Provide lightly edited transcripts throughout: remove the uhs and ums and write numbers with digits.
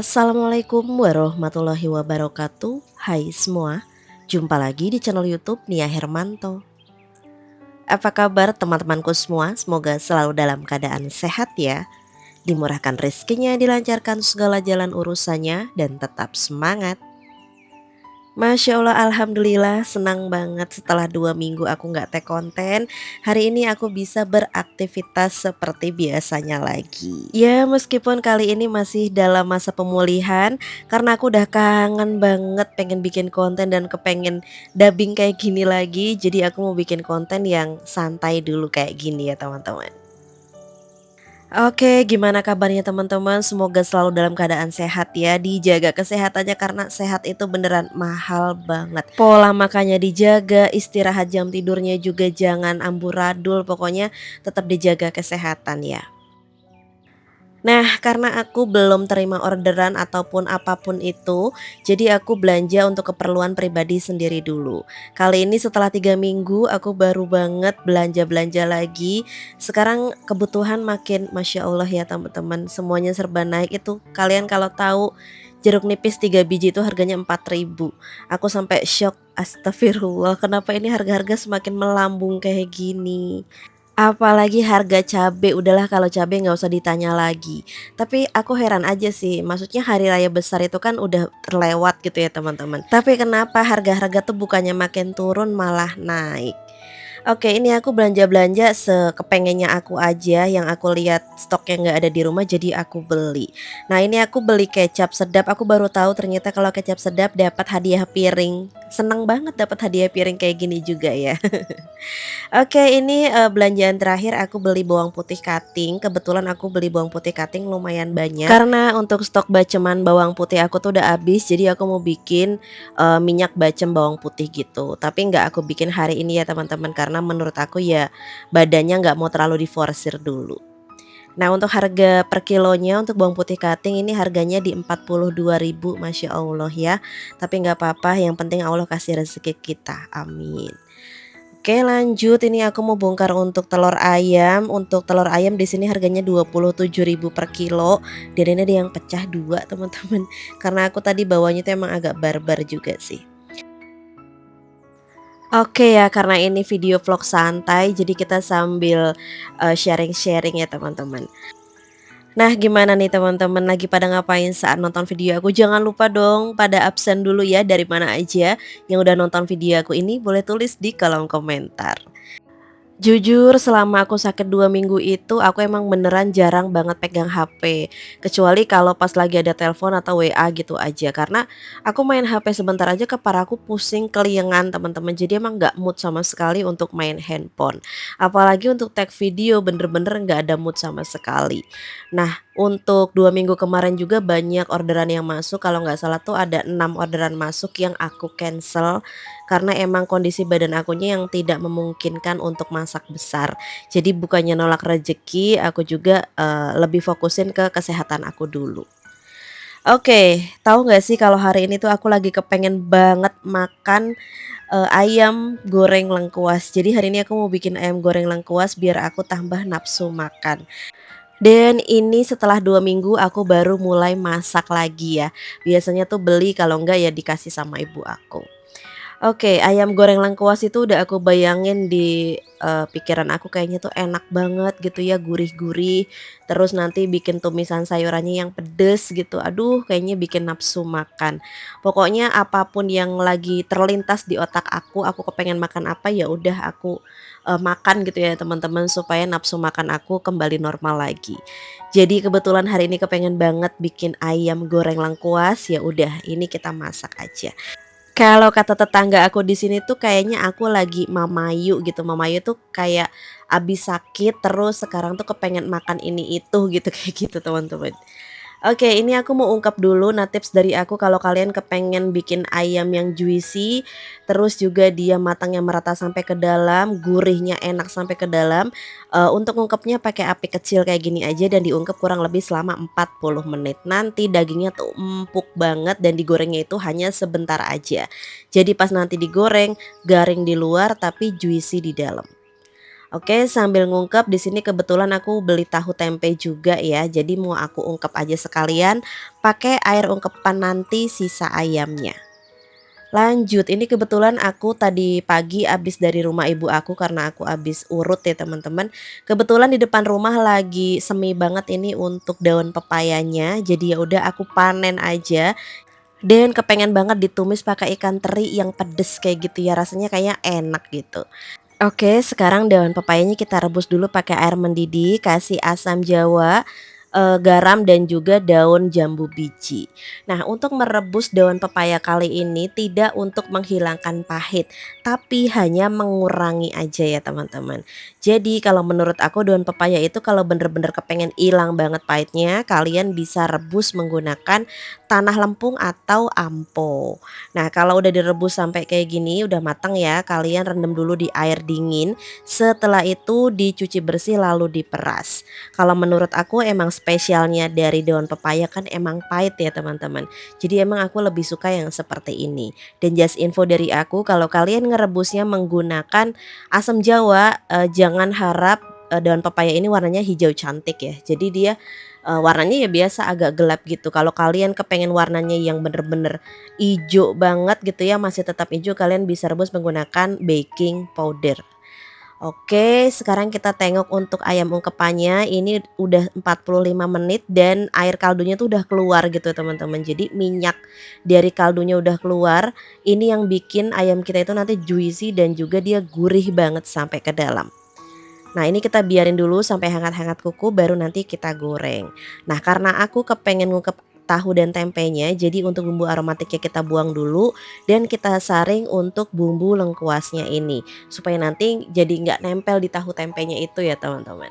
Assalamualaikum warahmatullahi wabarakatuh. Hai semua, jumpa lagi di channel YouTube Nia Hermanto. Apa kabar teman-temanku semua? Semoga selalu dalam keadaan sehat ya. Dimurahkan rezekinya, dilancarkan segala jalan urusannya, dan tetap semangat. Masya Allah, Alhamdulillah senang banget setelah 2 minggu aku nggak tag konten. Hari ini aku bisa beraktivitas seperti biasanya lagi. Ya meskipun kali ini masih dalam masa pemulihan, karena aku udah kangen banget pengen bikin konten dan kepengen dubbing kayak gini lagi. Jadi aku mau bikin konten yang santai dulu kayak gini ya teman-teman. Oke, gimana kabarnya teman-teman? Semoga selalu dalam keadaan sehat ya. Dijaga kesehatannya karena sehat itu beneran mahal banget. Pola makannya dijaga, istirahat jam tidurnya juga jangan amburadul. Pokoknya tetap dijaga kesehatan ya. Nah, karena aku belum terima orderan ataupun apapun itu, jadi aku belanja untuk keperluan pribadi sendiri dulu. Kali ini setelah 3 minggu aku baru banget belanja-belanja lagi. Sekarang kebutuhan makin Masya Allah ya teman-teman, semuanya serba naik itu. Kalian kalau tahu jeruk nipis 3 biji itu harganya 4.000. Aku sampai shock, astagfirullah, kenapa ini harga-harga semakin melambung kayak gini. Apalagi harga cabe, udahlah kalau cabe nggak usah ditanya lagi. Tapi aku heran aja sih, maksudnya hari raya besar itu kan udah terlewat gitu ya teman-teman. Tapi kenapa harga-harga tuh bukannya makin turun malah naik? Oke, ini aku belanja-belanja sekepengennya aku aja, yang aku lihat stoknya nggak ada di rumah jadi aku beli. Nah, ini aku beli kecap sedap, aku baru tahu ternyata kalau kecap sedap dapat hadiah piring. Seneng banget dapat hadiah piring kayak gini juga ya. Oke, ini, belanjaan terakhir aku beli bawang putih cutting. Kebetulan aku beli bawang putih cutting lumayan banyak, karena untuk stok baceman bawang putih aku tuh udah habis, jadi aku mau bikin, minyak bacem bawang putih gitu. Tapi nggak aku bikin hari ini ya teman-teman, karena menurut aku ya badannya nggak mau terlalu diforsir dulu. Nah, untuk harga per kilonya untuk bawang putih cutting ini harganya di 42.000, Masya Allah ya. Tapi nggak apa-apa, yang penting Allah kasih rezeki kita, amin. Oke lanjut, ini aku mau bongkar untuk telur ayam. Untuk telur ayam di sini harganya 27.000 per kilo. Dan ini ada yang pecah dua teman-teman. Karena aku tadi bawanya itu emang agak barbar juga sih. Oke ya, karena ini video vlog santai, jadi kita sambil sharing-sharing ya teman-teman. Nah, gimana nih teman-teman lagi pada ngapain saat nonton video aku? Jangan lupa dong pada absen dulu ya dari mana aja yang udah nonton video aku ini boleh tulis di kolom komentar. Jujur selama aku sakit 2 minggu itu aku emang beneran jarang banget pegang HP. Kecuali kalau pas lagi ada telepon atau WA gitu aja. Karena aku main HP sebentar aja kepala aku pusing keliengan teman-teman. Jadi emang nggak mood sama sekali untuk main handphone. Apalagi untuk tag video bener-bener nggak ada mood sama sekali. Nah untuk 2 minggu kemarin juga banyak orderan yang masuk. Kalau nggak salah tuh ada 6 orderan masuk yang aku cancel karena emang kondisi badan akunya yang tidak memungkinkan untuk masak besar. Jadi bukannya nolak rezeki, aku juga, lebih fokusin ke kesehatan aku dulu. Oke, tahu nggak sih kalau hari ini tuh aku lagi kepengen banget makan, ayam goreng lengkuas. Jadi hari ini aku mau bikin ayam goreng lengkuas biar aku tambah nafsu makan. Dan ini setelah 2 minggu aku baru mulai masak lagi ya. Biasanya tuh beli kalau enggak ya dikasih sama ibu aku. Oke, ayam goreng lengkuas itu udah aku bayangin di, pikiran aku kayaknya tuh enak banget gitu ya, gurih-gurih, terus nanti bikin tumisan sayurannya yang pedes gitu, aduh kayaknya bikin nafsu makan. Pokoknya apapun yang lagi terlintas di otak aku kepengen makan apa, ya udah aku, makan gitu ya teman-teman, supaya nafsu makan aku kembali normal lagi. Jadi kebetulan hari ini kepengen banget bikin ayam goreng lengkuas, ya udah ini kita masak aja. Kalau kata tetangga aku di sini tuh kayaknya aku lagi mamayu gitu. Mamayu tuh kayak abis sakit terus sekarang tuh kepengen makan ini itu gitu kayak gitu teman-teman. Oke, ini aku mau ungkap dulu nah tips dari aku kalau kalian kepengen bikin ayam yang juicy, terus juga dia matangnya merata sampai ke dalam, gurihnya enak sampai ke dalam. Untuk ngungkepnya pakai api kecil kayak gini aja dan diungkep kurang lebih selama 40 menit. Nanti dagingnya tuh empuk banget dan digorengnya itu hanya sebentar aja. Jadi pas nanti digoreng, garing di luar tapi juicy di dalam. Oke, sambil ngungkep di sini kebetulan aku beli tahu tempe juga ya. Jadi mau aku ungkep aja sekalian pakai air ungkepan nanti sisa ayamnya. Lanjut, ini kebetulan aku tadi pagi abis dari rumah ibu aku karena aku abis urut ya teman-teman. Kebetulan di depan rumah lagi semi banget ini untuk daun pepayanya. Jadi ya udah aku panen aja. Dan kepengen banget ditumis pakai ikan teri yang pedes kayak gitu ya. Rasanya kayak enak gitu. Oke, sekarang daun pepayanya kita rebus dulu pakai air mendidih, kasih asam jawa, garam dan juga daun jambu biji. Nah, untuk merebus daun pepaya kali ini tidak untuk menghilangkan pahit, tapi hanya mengurangi aja ya teman-teman. Jadi kalau menurut aku daun pepaya itu kalau bener-bener kepengen hilang banget pahitnya, kalian bisa rebus menggunakan tanah lempung atau ampo. Nah, kalau udah direbus sampai kayak gini, udah matang ya, kalian rendam dulu di air dingin. Setelah itu dicuci bersih lalu diperas. Kalau menurut aku emang spesialnya dari daun pepaya kan emang pahit ya teman-teman. Jadi emang aku lebih suka yang seperti ini. Dan just info dari aku, kalau kalian ngerebusnya menggunakan asam jawa, jangan harap daun pepaya ini warnanya hijau cantik ya. Jadi dia warnanya ya biasa agak gelap gitu. Kalau kalian kepengen warnanya yang bener-bener ijo banget gitu ya, masih tetap ijo, kalian bisa rebus menggunakan baking powder. Oke, sekarang kita tengok untuk ayam ungkepannya, ini udah 45 menit dan air kaldunya tuh udah keluar gitu teman-teman. Jadi minyak dari kaldunya udah keluar, ini yang bikin ayam kita itu nanti juicy dan juga dia gurih banget sampai ke dalam. Nah, ini kita biarin dulu sampai hangat-hangat kuku baru nanti kita goreng. Nah, karena aku kepengen ngungkep tahu dan tempenya, jadi untuk bumbu aromatiknya kita buang dulu dan kita saring untuk bumbu lengkuasnya ini. Supaya nanti jadi nggak nempel di tahu tempenya itu ya teman-teman.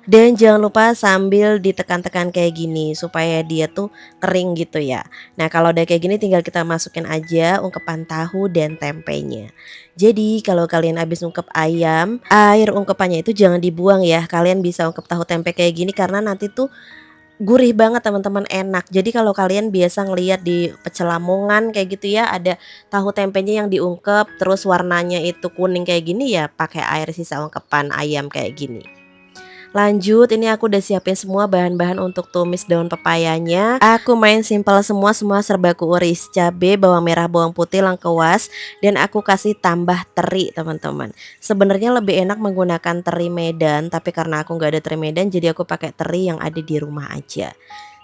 Dan jangan lupa sambil ditekan-tekan kayak gini supaya dia tuh kering gitu ya. Nah, kalau udah kayak gini tinggal kita masukin aja ungkepan tahu dan tempenya. Jadi kalau kalian habis ungkep ayam, air ungkepannya itu jangan dibuang ya. Kalian bisa ungkep tahu tempe kayak gini karena nanti tuh gurih banget teman-teman, enak. Jadi kalau kalian biasa ngelihat di pecel Lamongan kayak gitu ya, ada tahu tempenya yang diungkep terus warnanya itu kuning kayak gini ya pakai air sisa ungkepan ayam kayak gini. Lanjut, ini aku udah siapin semua bahan-bahan untuk tumis daun pepayanya. Aku main simpel semua, semua serba kuiris, cabe, bawang merah, bawang putih, lengkuas, dan aku kasih tambah teri teman-teman. Sebenarnya lebih enak menggunakan teri Medan, tapi karena aku nggak ada teri Medan, jadi aku pakai teri yang ada di rumah aja.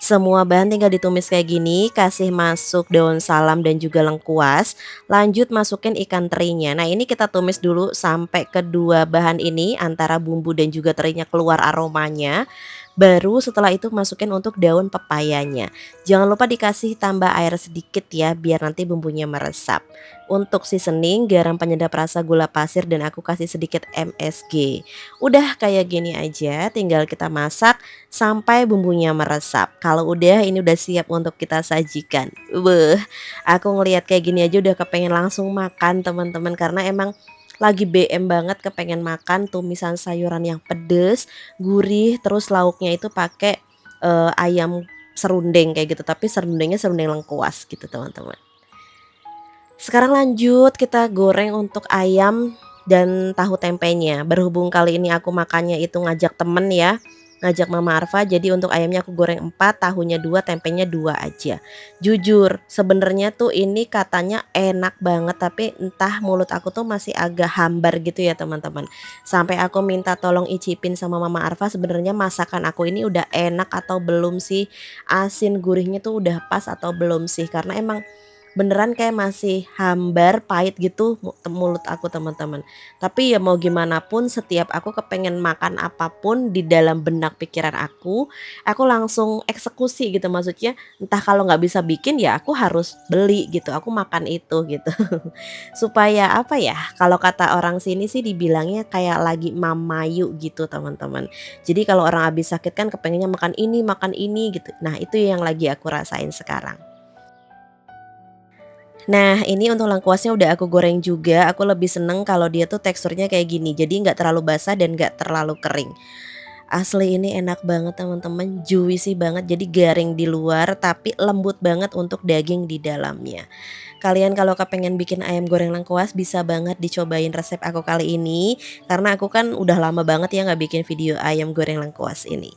Semua bahan tinggal ditumis kayak gini, kasih masuk daun salam dan juga lengkuas, lanjut masukin ikan terinya. Nah, ini kita tumis dulu sampai kedua bahan ini antara bumbu dan juga terinya keluar aromanya. Baru setelah itu masukin untuk daun pepayanya. Jangan lupa dikasih tambah air sedikit ya biar nanti bumbunya meresap. Untuk seasoning, garam penyedap rasa, gula pasir dan aku kasih sedikit MSG. Udah kayak gini aja, tinggal kita masak sampai bumbunya meresap. Kalau udah, ini udah siap untuk kita sajikan. Beuh, aku ngelihat kayak gini aja udah kepengen langsung makan teman-teman karena emang lagi BM banget kepengen makan tumisan sayuran yang pedes, gurih, terus lauknya itu pakai ayam serundeng kayak gitu, tapi serundengnya serundeng lengkuas gitu teman-teman. Sekarang lanjut kita goreng untuk ayam dan tahu tempenya. Berhubung kali ini aku makannya itu ngajak temen ya, ngajak Mama Arfa, jadi untuk ayamnya aku goreng 4, tahunya 2, tempenya 2 aja. Jujur, sebenarnya tuh ini katanya enak banget, tapi entah mulut aku tuh masih agak hambar gitu ya teman-teman. Sampai aku minta tolong icipin sama Mama Arfa sebenarnya masakan aku ini udah enak atau belum sih? Asin gurihnya tuh udah pas atau belum sih? Karena emang beneran kayak masih hambar, pahit gitu mulut aku teman-teman. Tapi ya mau gimana pun setiap aku kepengen makan apapun di dalam benak pikiran aku langsung eksekusi gitu. Maksudnya entah kalau nggak bisa bikin ya aku harus beli gitu, aku makan itu gitu. Supaya apa ya, kalau kata orang sini sih dibilangnya kayak lagi mamayu gitu teman-teman. Jadi kalau orang habis sakit kan kepengennya makan ini gitu. Nah itu yang lagi aku rasain sekarang. Nah, ini untuk lengkuasnya udah aku goreng juga, aku lebih seneng kalau dia tuh teksturnya kayak gini, jadi nggak terlalu basah dan nggak terlalu kering. Asli ini enak banget teman-teman, juicy banget, jadi garing di luar tapi lembut banget untuk daging di dalamnya. Kalian kalau kepengen bikin ayam goreng lengkuas bisa banget dicobain resep aku kali ini, karena aku kan udah lama banget ya nggak bikin video ayam goreng lengkuas ini.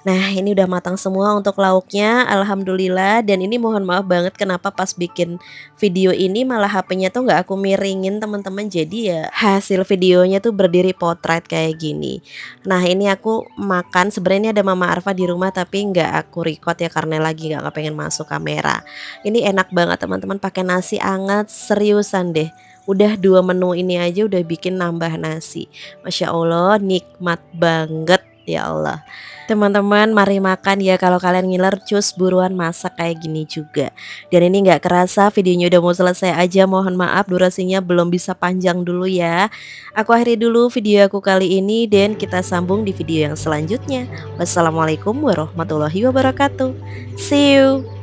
Nah, ini udah matang semua untuk lauknya, alhamdulillah. Dan ini mohon maaf banget kenapa pas bikin video ini malah HP-nya tuh nggak aku miringin teman-teman. Jadi ya hasil videonya tuh berdiri potret kayak gini. Nah, ini aku makan, sebenarnya ada Mama Arfa di rumah tapi nggak aku record ya karena lagi nggak kepengen masuk kamera. Ini enak banget teman-teman, pakai nasi anget, seriusan deh. Udah 2 menu ini aja udah bikin nambah nasi. Masya Allah, nikmat banget ya Allah. Teman-teman, mari makan ya, kalau kalian ngiler cus buruan masak kayak gini juga. Dan ini nggak kerasa videonya udah mau selesai aja, mohon maaf durasinya belum bisa panjang dulu ya. Aku akhiri dulu video aku kali ini dan kita sambung di video yang selanjutnya. Wassalamualaikum warahmatullahi wabarakatuh. See you.